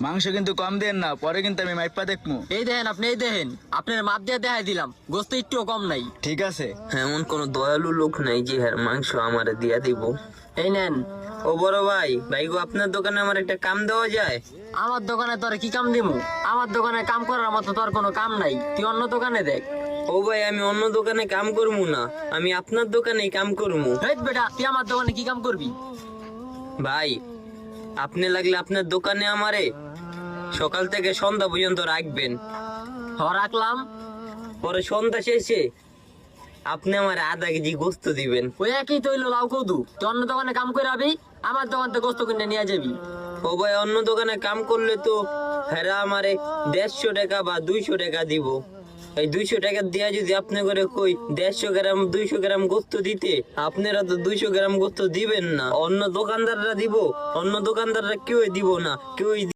মাংস কিন্তু কম দেন না, পরে কিন্তু আমি মাইপা দেখমু। এই দেখেন আপনি, এই দেখেন আপনার মাপ দিয়ে দেখাই দিলাম, গোস্ত একটুও কম নাই। ঠিক আছে। এমন কোন দয়ালু লোক নাই যে হ্যাঁ মাংস আমারে দিয়া দিব। এই নেন। ও বড় ভাই, ভাই গো আপনার দোকানে আমার একটা কাম দেওয়া যায়? আমার দোকানে তোর কি কাম দিমু? আমার দোকানে কাম করার মতো তোর কোনো কাম নাই, তুই অন্য দোকানে দেখ। ও ভাই, আমি অন্য দোকানে কাম করবো না, আমি আপনার দোকানেই কাম করবো। এই বেটা, তুই আমার দোকানে কি কাম করবি? ভাই, আপনি লাগলে আপনার দোকানে আমারে সকাল থেকে সন্ধ্যা পর্যন্ত রাখবেন। রাখলাম। পরে সন্ধ্যা শেষে আপনি আমার আধা কেজি গোস্ত দিবেন। ওই একই তো হইলো লাউ কৌদু, তুই অন্য দোকানে কাম করে আবি, আমার দোকান থেকে গোস্ত কিনে নিয়ে যাবি। ও ভাই, অন্য দোকানে কাম করলে তো হেরা আমারে 150 টাকা বা 200 টাকা দিব। এই 200 টাকা দিয়া যদি আপনি করে কই 150 গ্রাম 200 গ্রাম গোস্ত দিতে, আপনারা তো 200 গ্রাম গোস্ত দিবেন না, অন্য দোকানদাররা দিব। অন্য দোকানদাররা কেউই দিব না, কেউই